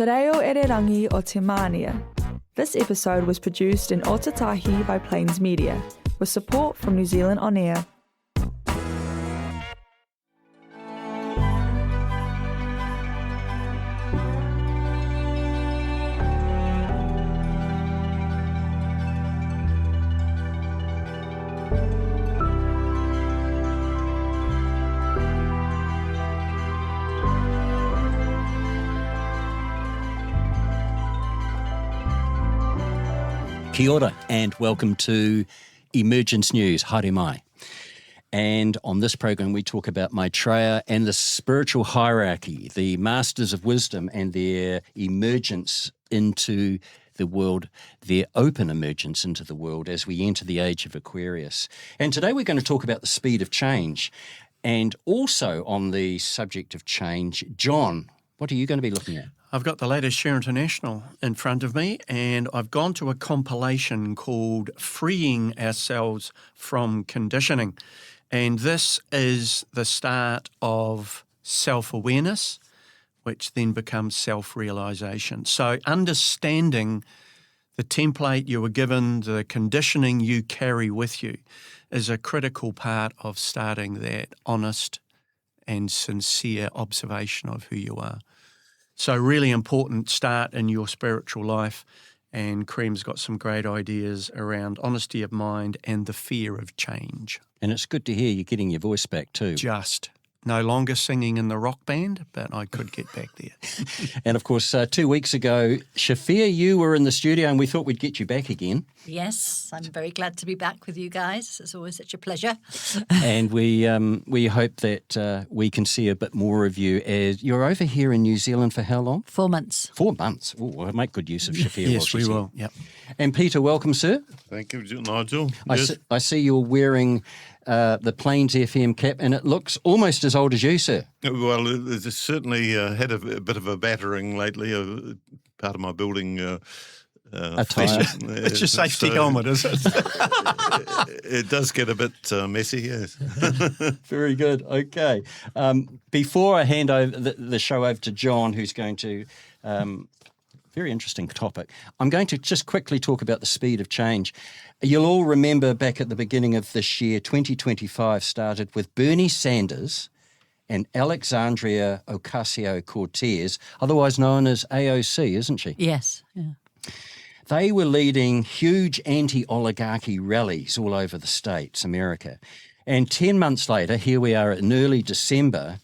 Te reo ererangi o te mānia. This episode was produced in Otatahi by Plains Media, with support from New Zealand On Air. Kia ora and welcome to Emergence News, haere mai. And on this program we talk about Maitreya and the spiritual hierarchy, the masters of wisdom and their emergence into the world, their open emergence into the world as we enter the age of Aquarius. And today we're going to talk about the speed of change. And also on the subject of change, John, what are you going to be looking at? I've got the latest Share International in front of me, and I've gone to a compilation called Freeing Ourselves from Conditioning. And this is the start of self-awareness, which then becomes self-realization. So understanding the template you were given, the conditioning you carry with you, is a critical part of starting that honest and sincere observation of who you are. So really important start in your spiritual life, and Cream's got some great ideas around honesty of mind and the fear of change. And it's good to hear you getting your voice back too. Just no longer singing in the rock band, but I could get back there. And of course, 2 weeks ago, Shafir, you were in the studio and we thought we'd get you back again. Yes, I'm very glad to be back with you guys. It's always such a pleasure. And we hope that we can see a bit more of you as you're over here in New Zealand for how long? 4 months. 4 months. Oh, we'll make good use of Shafir. Yes, we will. Yep. And Peter, welcome, sir. Thank you, Nigel. I see you're wearing the Plains FM cap, and it looks almost as old as you, sir. Well, it's certainly had a bit of a battering lately. Part of my building attire. It's your safety helmet, is it? It does get a bit messy, yes. Very good. Okay. Before I hand over the show over to John, who's going to very interesting topic. I'm going to just quickly talk about the speed of change. You'll all remember back at the beginning of this year, 2025 started with Bernie Sanders and Alexandria Ocasio-Cortez, otherwise known as AOC, isn't she? Yes. Yeah. They were leading huge anti-oligarchy rallies all over the States, America. And 10 months later, here we are in early December,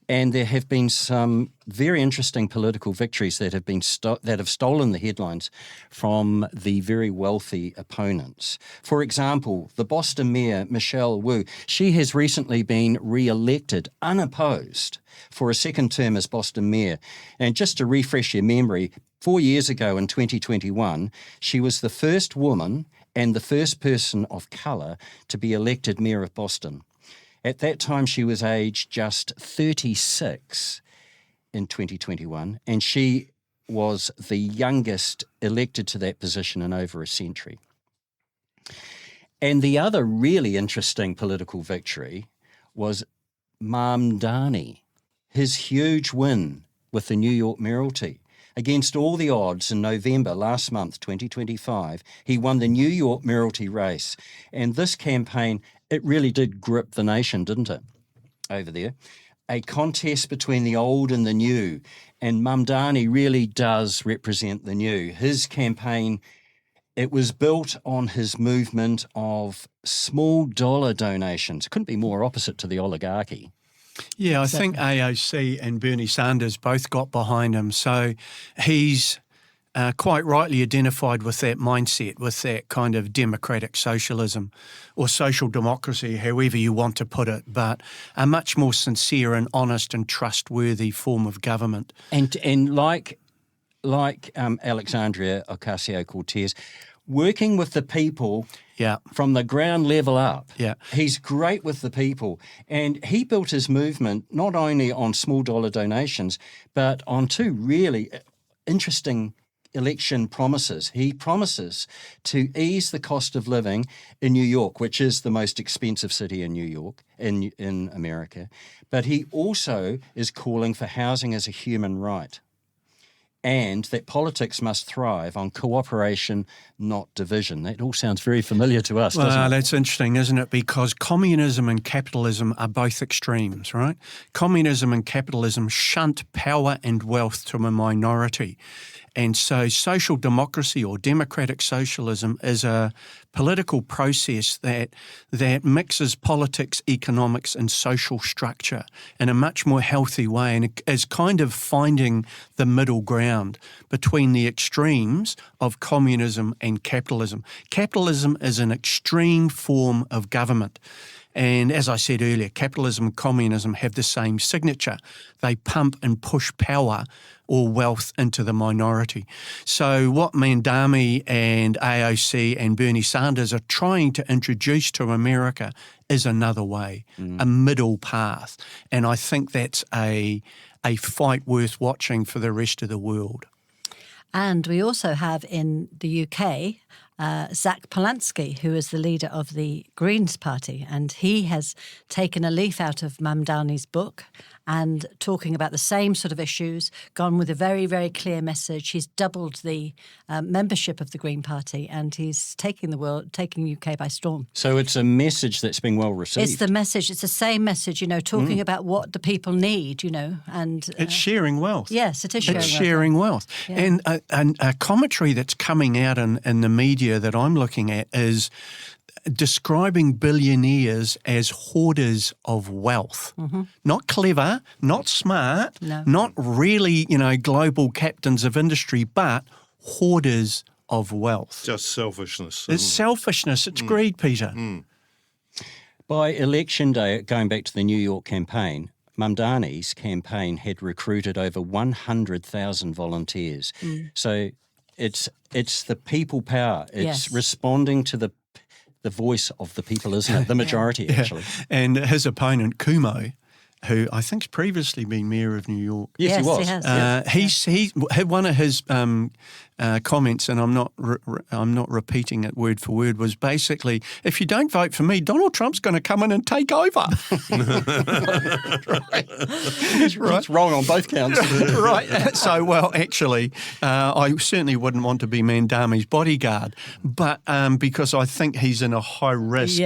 and there have been some very interesting political victories that have been that have stolen the headlines from the very wealthy opponents. For example, the Boston Mayor, Michelle Wu, she has recently been re-elected unopposed for a second term as Boston Mayor. And just to refresh your memory, 4 years ago in 2021, she was the first woman and the first person of colour to be elected Mayor of Boston. At that time, she was aged just 36 in 2021, and she was the youngest elected to that position in over a century. And the other really interesting political victory was Mamdani, his huge win with the New York mayoralty. Against all the odds, in November last month, 2025, he won the New York mayoralty race. And this campaign, it really did grip the nation, didn't it, over there? A contest between the old and the new. And Mamdani really does represent the new. His campaign, it was built on his movement of small dollar donations. It couldn't be more opposite to the oligarchy. Yeah, I think AOC and Bernie Sanders both got behind him. So he's quite rightly identified with that mindset, with that kind of democratic socialism or social democracy, however you want to put it, but a much more sincere and honest and trustworthy form of government. And like Alexandria Ocasio-Cortez, working with the people from the ground level up. Yeah. He's great with the people. And he built his movement not only on small dollar donations, but on two really interesting election promises. He promises to ease the cost of living in New York, which is the most expensive city in New York, in America. But he also is calling for housing as a human right. and that politics must thrive on cooperation, not division. That all sounds very familiar to us, doesn't Well, it? that's interesting, isn't it? Because communism and capitalism are both extremes, right? Communism and capitalism shunt power and wealth to a minority. And so social democracy or democratic socialism is a political process that mixes politics, economics and social structure in a much more healthy way, and is kind of finding the middle ground between the extremes of communism and capitalism. Capitalism is an extreme form of government. And as I said earlier, capitalism and communism have the same signature. They pump and push power or wealth into the minority. So what Mandami and AOC and Bernie Sanders are trying to introduce to America is another way, a middle path. And I think that's a fight worth watching for the rest of the world. And we also have in the UK Zach Polanski, who is the leader of the Greens Party, and he has taken a leaf out of Mamdani's book and talking about the same sort of issues, gone with a very, very clear message. He's doubled the membership of the Green Party, and he's taking UK by storm. So it's a message that's been well received. It's the message. It's the same message, talking about what the people need, and it's sharing wealth. Yes, it is sharing It's wealth. sharing wealth. Yeah. And a commentary that's coming out in the media that I'm looking at is describing billionaires as hoarders of wealth. Not clever, not smart, not really, global captains of industry, but hoarders of wealth. Just selfishness. It's selfishness. It's greed, Peter. By election day, going back to the New York campaign, Mamdani's campaign had recruited over 100,000 volunteers. So it's the people power. It's responding to the voice of the people, isn't it? The majority, actually. And his opponent, Kumo, who I think's previously been mayor of New York. Yes, he was. Has. He had one of his comments, and I'm not repeating it word for word, was basically, if you don't vote for me, Donald Trump's going to come in and take over. He's wrong on both counts. Right. So, well, actually, I certainly wouldn't want to be Mandami's bodyguard, but because I think he's in a high risk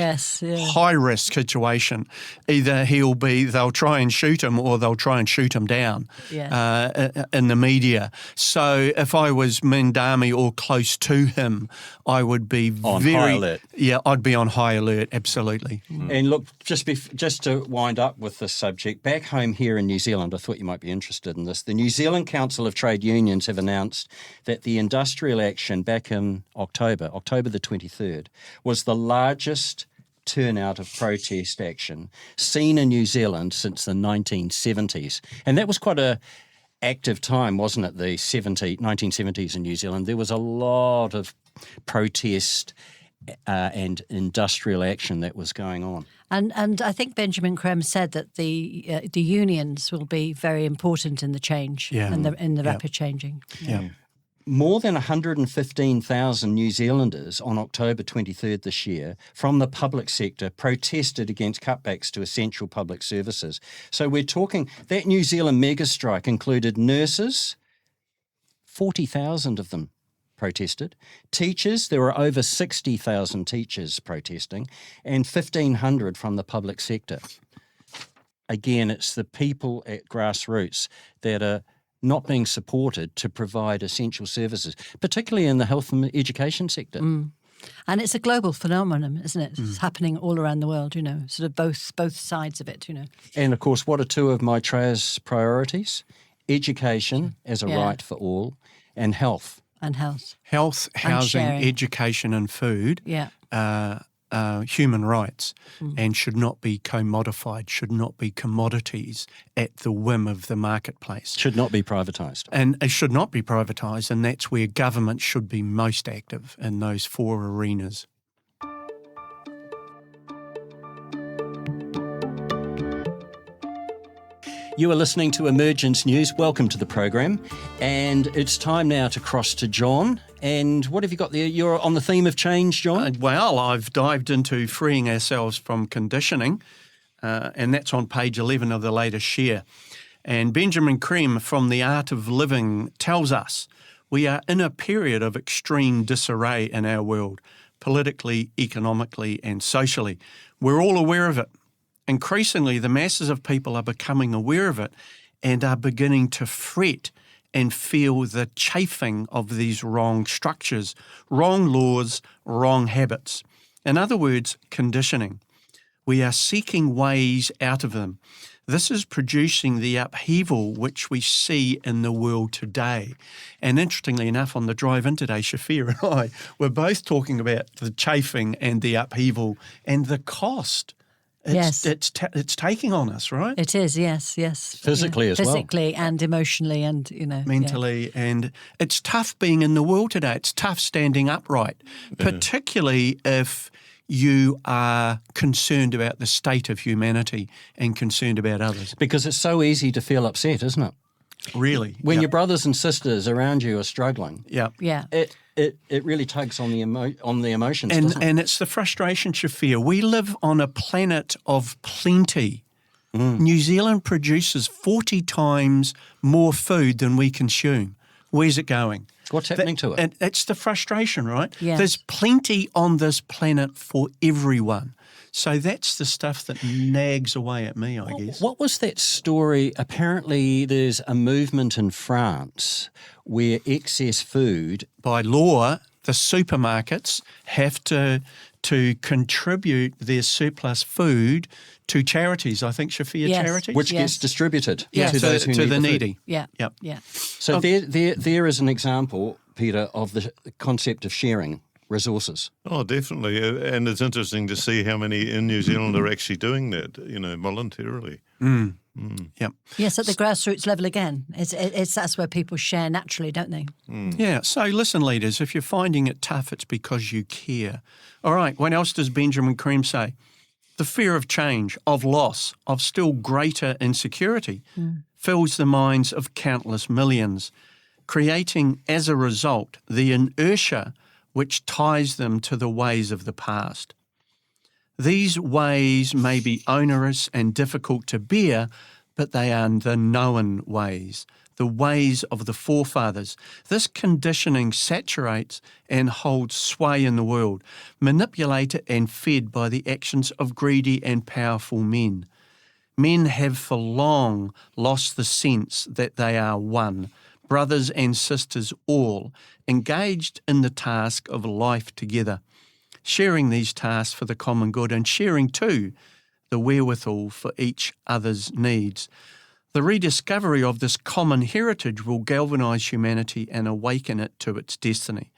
situation. Either they'll try and shoot him, or they'll try and shoot him down in the media. So if I was Mandami or close to him, I would be on high alert. Yeah, I'd be on high alert, absolutely. And look, just to wind up with this subject, back home here in New Zealand, I thought you might be interested in this. The New Zealand Council of Trade Unions have announced that the industrial action back in October the 23rd, was the largest turnout of protest action seen in New Zealand since the 1970s. And that was quite a active time, wasn't it, the 1970s in New Zealand? There was a lot of protest and industrial action that was going on. And I think Benjamin Creme said that the unions will be very important in the change and in the rapid changing. Yeah. More than 115,000 New Zealanders on October 23rd this year from the public sector protested against cutbacks to essential public services. So we're talking, that New Zealand mega strike included nurses, 40,000 of them protested. Teachers, there were over 60,000 teachers protesting, and 1,500 from the public sector. Again, it's the people at grassroots that are not being supported to provide essential services, particularly in the health and education sector. And it's a global phenomenon, isn't it? It's happening all around the world, sort of both sides of it, And of course, what are two of Maitreya's priorities? Education as a right for all, and health. And health. Health, housing, education and food. Human rights, and should not be commodified, should not be commodities at the whim of the marketplace. Should not be privatised. And it should not be privatised, and that's where government should be most active, in those four arenas. You are listening to Emergence News. Welcome to the program. And it's time now to cross to John. And what have you got there? You're on the theme of change, John? Well, I've dived into freeing ourselves from conditioning, and that's on page 11 of the latest share. And Benjamin Creme from The Art of Living tells us we are in a period of extreme disarray in our world, politically, economically, and socially. We're all aware of it. Increasingly, the masses of people are becoming aware of it and are beginning to fret and feel the chafing of these wrong structures, wrong laws, wrong habits. In other words, conditioning. We are seeking ways out of them. This is producing the upheaval which we see in the world today. And interestingly enough, on the drive in today, Shafir and I were both talking about the chafing and the upheaval and the cost it's taking on us, right? It is, yes. Physically as well. Physically and emotionally and, mentally. And it's tough being in the world today. It's tough standing upright, particularly if you are concerned about the state of humanity and concerned about others. Because it's so easy to feel upset, isn't it? Really. When your brothers and sisters around you are struggling, it really tugs on the emotions, doesn't it? And it's the frustration, Shafir. We live on a planet of plenty. New Zealand produces 40 times more food than we consume. Where's it going? What's happening to it? It's the frustration, right? Yeah. There's plenty on this planet for everyone. So that's the stuff that nags away at me, I guess. What was that story? Apparently there's a movement in France where excess food... By law, the supermarkets have to contribute their surplus food to charities. I think, Shafir, charities? Which gets distributed to those who need the the needy. Food. Yeah. So there is an example, Peter, of the concept of sharing resources. Oh, definitely. And it's interesting to see how many in New Zealand are actually doing that, voluntarily. Yep. Yes, at the grassroots level again. It's that's where people share naturally, don't they? Yeah. So listen, leaders, if you're finding it tough, it's because you care. All right. What else does Benjamin Creme say? The fear of change, of loss, of still greater insecurity fills the minds of countless millions, creating as a result the inertia which ties them to the ways of the past. These ways may be onerous and difficult to bear, but they are the known ways, the ways of the forefathers. This conditioning saturates and holds sway in the world, manipulated and fed by the actions of greedy and powerful men. Men have for long lost the sense that they are one, brothers and sisters all, engaged in the task of life together, sharing these tasks for the common good and sharing too the wherewithal for each other's needs. The rediscovery of this common heritage will galvanise humanity and awaken it to its destiny.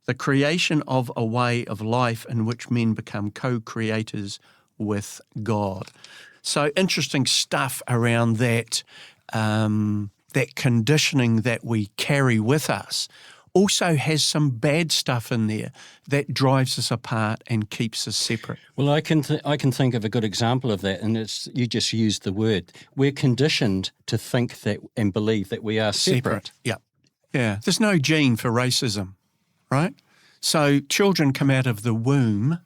The creation of a way of life in which men become co-creators with God. So interesting stuff around that, that conditioning that we carry with us also has some bad stuff in there that drives us apart and keeps us separate. Well, I can think of a good example of that, and it's you just used the word. We're conditioned to think that and believe that we are separate. Yeah. There's no gene for racism, right? So children come out of the womb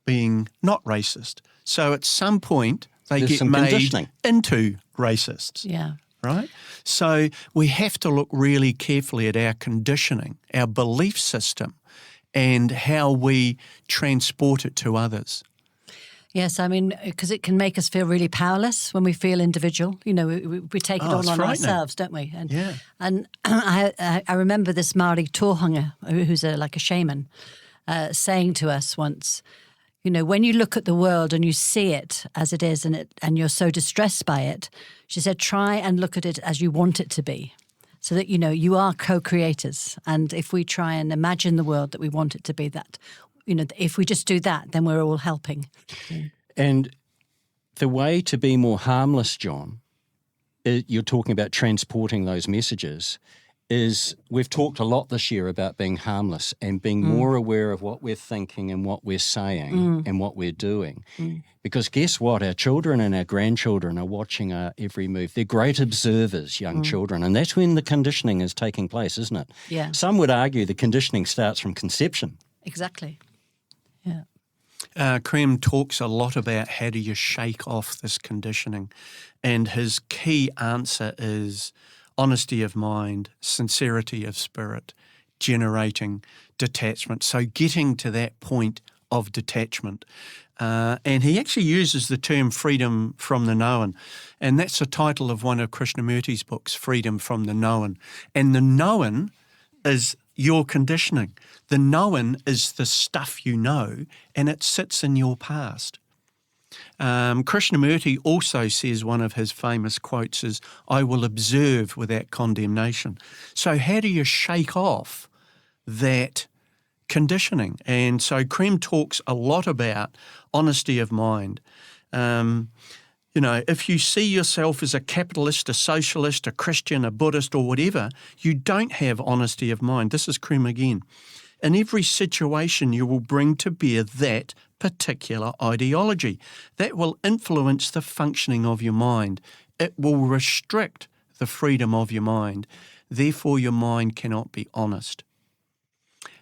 being not racist. So at some point they get made into racists. Yeah. Right? So we have to look really carefully at our conditioning, our belief system, and how we transport it to others. Yes, I mean, because it can make us feel really powerless when we feel individual. We take it all on ourselves, don't we? And I remember this Māori tōhanga, who's like a shaman, saying to us once, when you look at the world and you see it as it is and you're so distressed by it, she said, try and look at it as you want it to be so that, you are co-creators. And if we try and imagine the world that we want it to be, that, if we just do that, then we're all helping. And the way to be more harmless, John, you're talking about transporting those messages, is we've talked a lot this year about being harmless and being more aware of what we're thinking and what we're saying and what we're doing. Because guess what? Our children and our grandchildren are watching our every move. They're great observers, young children, and that's when the conditioning is taking place, isn't it? Yeah. Some would argue the conditioning starts from conception. Exactly. Yeah. Krem talks a lot about how do you shake off this conditioning, and his key answer is honesty of mind, sincerity of spirit, generating detachment. So getting to that point of detachment. And he actually uses the term freedom from the known. And that's the title of one of Krishnamurti's books, Freedom from the Known. And the known is your conditioning. The known is the stuff you know, and it sits in your past. Krishnamurti also says, one of his famous quotes is, "I will observe without condemnation." So how do you shake off that conditioning? And so Krem talks a lot about honesty of mind. If you see yourself as a capitalist, a socialist, a Christian, a Buddhist or whatever, you don't have honesty of mind. This is Krem again. In every situation, you will bring to bear that particular ideology. That will influence the functioning of your mind. It will restrict the freedom of your mind. Therefore, your mind cannot be honest.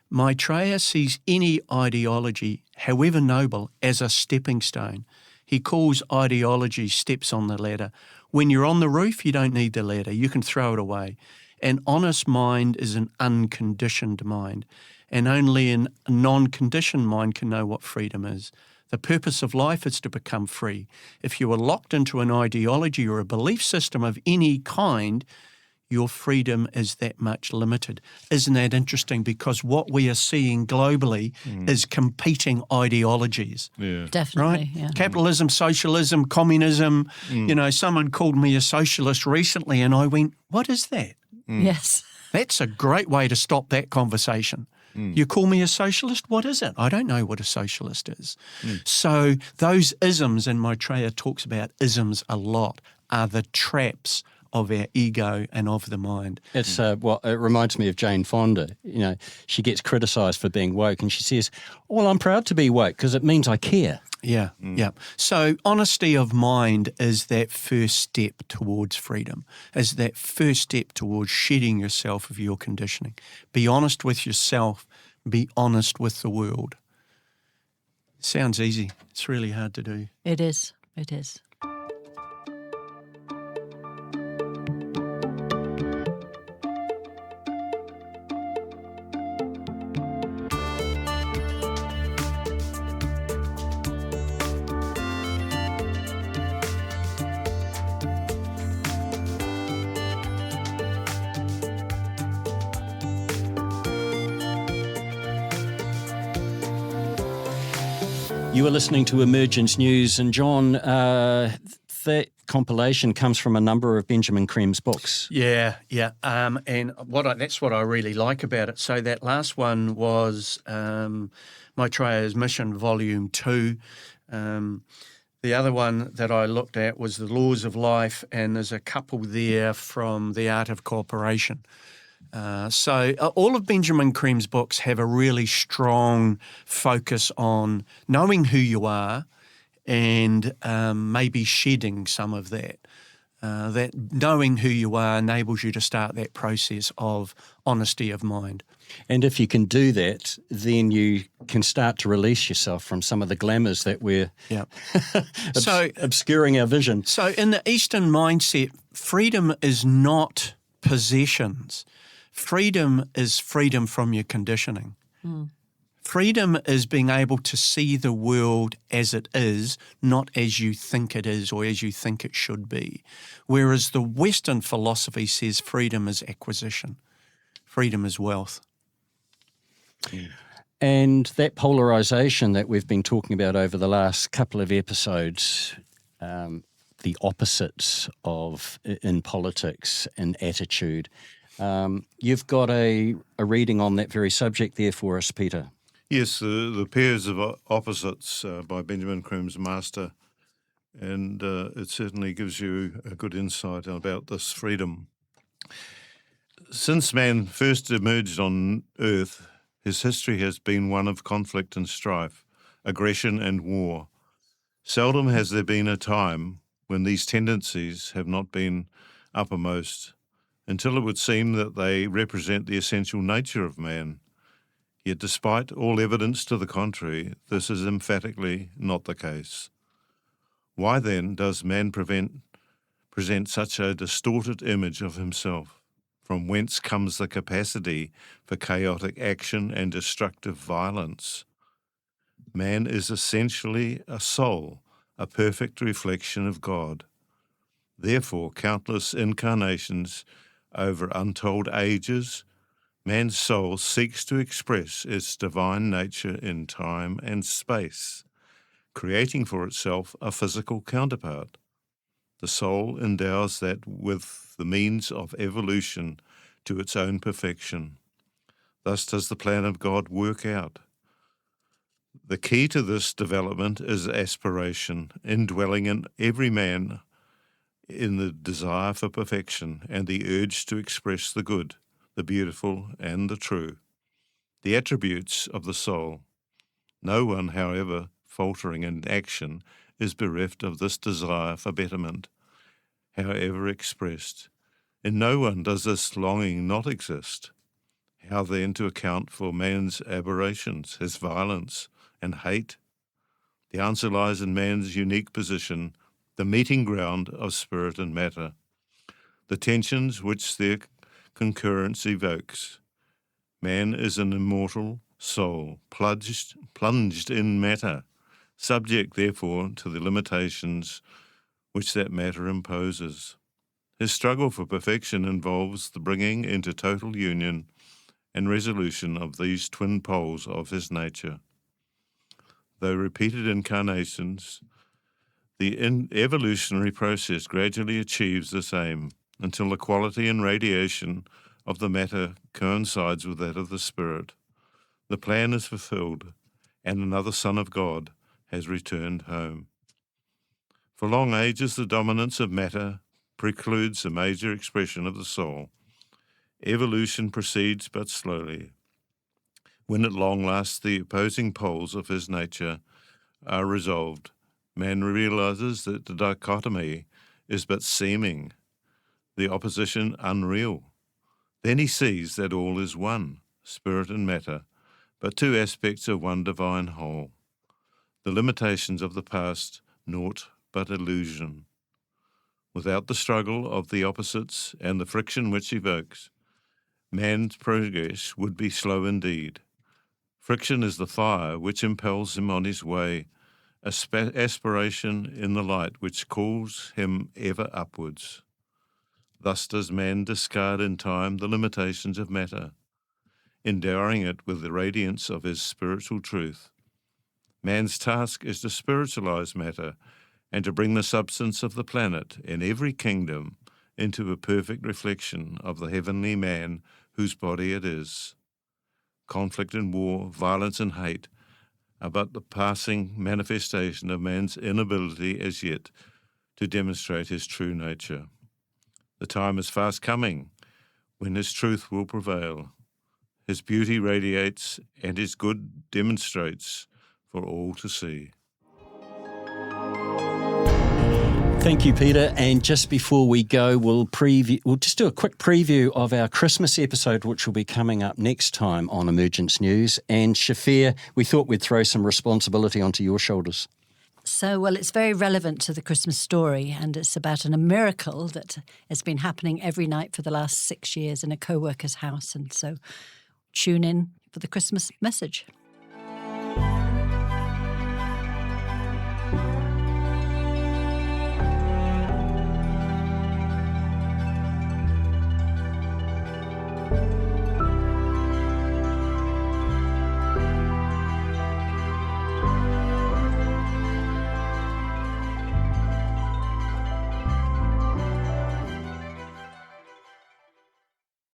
Maitreya sees any ideology, however noble, as a stepping stone. He calls ideology steps on the ladder. When you're on the roof, you don't need the ladder. You can throw it away. An honest mind is an unconditioned mind, and only a non-conditioned mind can know what freedom is. The purpose of life is to become free. If you are locked into an ideology or a belief system of any kind, your freedom is that much limited. Isn't that interesting? Because what we are seeing globally is competing ideologies. Yeah. Definitely, Right? yeah. Capitalism, socialism, communism. Someone called me a socialist recently and I went, what is that? Yes. That's a great way to stop that conversation. You call me a socialist? What is it? I don't know what a socialist is. So those isms, and Maitreya talks about isms a lot, are the traps of our ego and of the mind. It's it reminds me of Jane Fonda. She gets criticised for being woke, and she says, "Well, I'm proud to be woke because it means I care." Yeah, yeah. So honesty of mind is that first step towards freedom, is that first step towards shedding yourself of your conditioning. Be honest with yourself, be honest with the world. Sounds easy. It's really hard to do. It is. It is. You are listening to Emergence News, and John, that compilation comes from a number of Benjamin Krem's books. Yeah. And that's what I really like about it. So that last one was Maitreya's Mission, Volume 2. The other one that I looked at was The Laws of Life, and there's a couple there from The Art of Cooperation. So all of Benjamin Krem's books have a really strong focus on knowing who you are and maybe shedding some of that. That knowing who you are enables you to start that process of honesty of mind. And if you can do that, then you can start to release yourself from some of the glamours that we're obscuring our vision. So in the Eastern mindset, freedom is not possessions. Freedom is freedom from your conditioning. Freedom is being able to see the world as it is, not as you think it is or as you think it should be. Whereas the Western philosophy says freedom is acquisition. Freedom is wealth. And that polarisation that we've been talking about over the last couple of episodes, the opposites of in politics and attitude, you've got a reading on that very subject there for us, Peter. Yes, the Pairs of Opposites by Benjamin Krem's master, and it certainly gives you a good insight about this freedom. Since man first emerged on Earth, his history has been one of conflict and strife, aggression and war. Seldom has there been a time when these tendencies have not been uppermost, until it would seem that they represent the essential nature of man. Yet despite all evidence to the contrary, this is emphatically not the case. Why then does man present such a distorted image of himself? From whence comes the capacity for chaotic action and destructive violence? Man is essentially a soul, a perfect reflection of God. Therefore, countless incarnations over untold ages, man's soul seeks to express its divine nature in time and space, creating for itself a physical counterpart. The soul endows that with the means of evolution to its own perfection. Thus does the plan of God work out. The key to this development is aspiration, indwelling in every man in the desire for perfection and the urge to express the good, the beautiful, and the true, the attributes of the soul. No one, however, faltering in action, is bereft of this desire for betterment, however expressed. In no one does this longing not exist. How then to account for man's aberrations, his violence and hate? The answer lies in man's unique position, the meeting ground of spirit and matter, the tensions which their concurrence evokes. Man is an immortal soul, plunged in matter, subject therefore to the limitations which that matter imposes. His struggle for perfection involves the bringing into total union and resolution of these twin poles of his nature. Though repeated incarnations, the evolutionary process gradually achieves this aim until the quality and radiation of the matter coincides with that of the spirit. The plan is fulfilled, and another Son of God has returned home. For long ages, the dominance of matter precludes a major expression of the soul. Evolution proceeds but slowly. When at long last the opposing poles of his nature are resolved, man realizes that the dichotomy is but seeming, the opposition unreal. Then he sees that all is one, spirit and matter, but two aspects of one divine whole. The limitations of the past, naught but illusion. Without the struggle of the opposites and the friction which evokes, man's progress would be slow indeed. Friction is the fire which impels him on his way, aspiration in the light which calls him ever upwards. Thus does man discard in time the limitations of matter, endowing it with the radiance of his spiritual truth. Man's task is to spiritualize matter and to bring the substance of the planet in every kingdom into a perfect reflection of the heavenly man whose body it is. Conflict and war, violence and hate are but the passing manifestation of man's inability as yet to demonstrate his true nature. The time is fast coming when his truth will prevail. His beauty radiates and his good demonstrates for all to see. Thank you, Peter. And just before we go, we'll just do a quick preview of our Christmas episode, which will be coming up next time on Emergence News. And Shafir, we thought we'd throw some responsibility onto your shoulders. So, well, it's very relevant to the Christmas story, and it's about a miracle that has been happening every night for the last 6 years in a co-worker's house. And so tune in for the Christmas message.